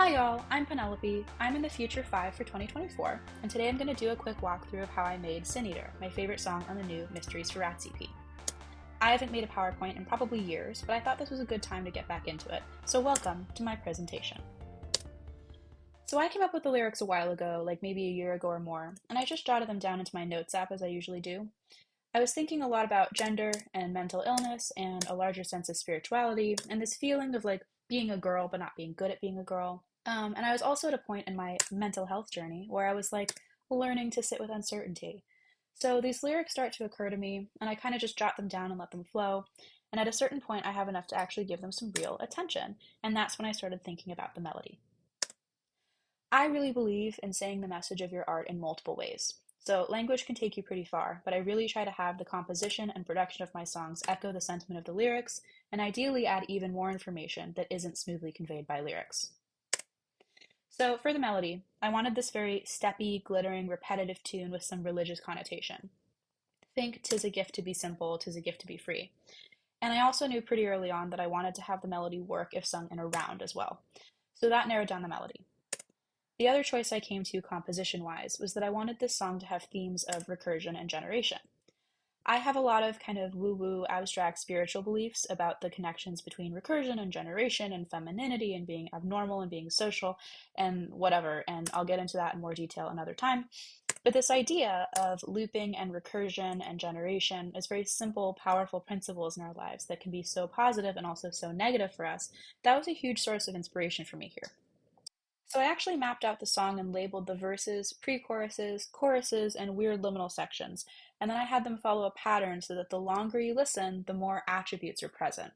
Hi y'all, I'm Penelope. I'm in the Future 5 for 2024, and today I'm going to do a quick walkthrough of how I made Sin Eater, my favorite song on the new Mysteries for Rats EP. I haven't made a PowerPoint in probably years, but I thought this was a good time to get back into it, so welcome to my presentation. So I came up with the lyrics a while ago, like maybe a year ago or more, and I just jotted them down into my notes app as I usually do. I was thinking a lot about gender and mental illness and a larger sense of spirituality and this feeling of like being a girl but not being good at being a girl. And I was also at a point in my mental health journey where I was like learning to sit with uncertainty. So these lyrics start to occur to me, and I kind of just jot them down and let them flow. And at a certain point, I have enough to actually give them some real attention. And that's when I started thinking about the melody. I really believe in saying the message of your art in multiple ways. So language can take you pretty far, but I really try to have the composition and production of my songs echo the sentiment of the lyrics, and ideally add even more information that isn't smoothly conveyed by lyrics. So for the melody, I wanted this very steppy, glittering, repetitive tune with some religious connotation. Think "'tis a gift to be simple, 'tis a gift to be free." And I also knew pretty early on that I wanted to have the melody work if sung in a round as well. So that narrowed down the melody. The other choice I came to composition-wise was that I wanted this song to have themes of recursion and generation. I have a lot of kind of woo-woo, abstract spiritual beliefs about the connections between recursion and generation and femininity and being abnormal and being social and whatever, and I'll get into that in more detail another time. But this idea of looping and recursion and generation is very simple, powerful principles in our lives that can be so positive and also so negative for us. That was a huge source of inspiration for me here. So I actually mapped out the song and labeled the verses, pre-choruses, choruses, and weird liminal sections, and then I had them follow a pattern so that the longer you listen, the more attributes are present.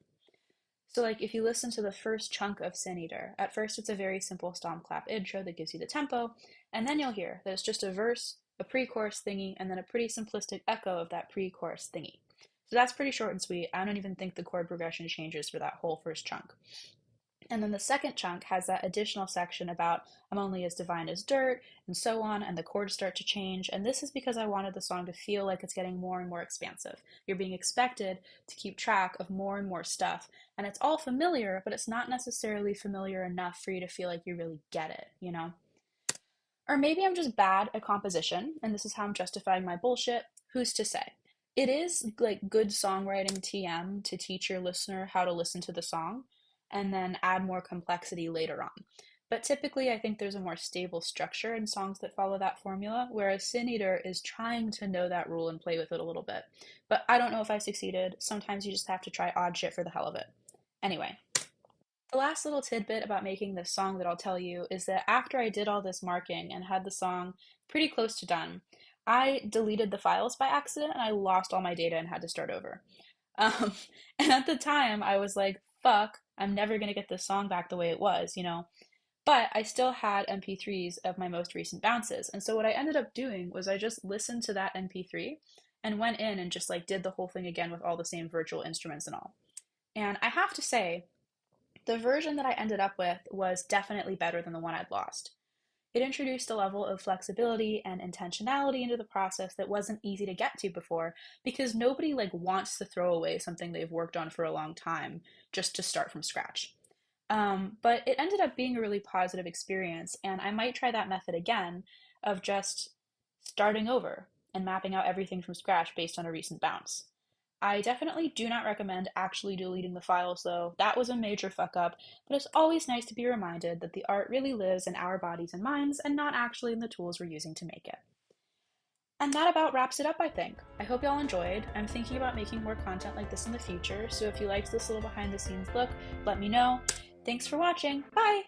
So like if you listen to the first chunk of Sin Eater, at first it's a very simple stomp clap intro that gives you the tempo, and then you'll hear that it's just a verse, a pre-chorus thingy, and then a pretty simplistic echo of that pre-chorus thingy. So that's pretty short and sweet. I don't even think the chord progression changes for that whole first chunk. And then the second chunk has that additional section about "I'm only as divine as dirt" and so on, and the chords start to change. And this is because I wanted the song to feel like it's getting more and more expansive. You're being expected to keep track of more and more stuff. And it's all familiar, but it's not necessarily familiar enough for you to feel like you really get it, you know? Or maybe I'm just bad at composition, and this is how I'm justifying my bullshit. Who's to say? It is like good songwriting TM to teach your listener how to listen to the song and then add more complexity later on. But typically, I think there's a more stable structure in songs that follow that formula, whereas Sin Eater is trying to know that rule and play with it a little bit. But I don't know if I succeeded. Sometimes you just have to try odd shit for the hell of it. Anyway, the last little tidbit about making this song that I'll tell you is that after I did all this marking and had the song pretty close to done, I deleted the files by accident and I lost all my data and had to start over. Um, and at the time, I was like, fuck, I'm never going to get this song back the way it was, you know? But I still had MP3s of my most recent bounces. And so what I ended up doing was I just listened to that MP3 and went in and just like did the whole thing again with all the same virtual instruments and all. And I have to say, the version that I ended up with was definitely better than the one I'd lost. It introduced a level of flexibility and intentionality into the process that wasn't easy to get to before because nobody like wants to throw away something they've worked on for a long time just to start from scratch. But it ended up being a really positive experience, and I might try that method again of just starting over and mapping out everything from scratch based on a recent bounce. I definitely do not recommend actually deleting the files though. That was a major fuck up, but it's always nice to be reminded that the art really lives in our bodies and minds and not actually in the tools we're using to make it. And that about wraps it up, I think. I hope y'all enjoyed. I'm thinking about making more content like this in the future, so if you liked this little behind the scenes look, let me know. Thanks for watching. Bye!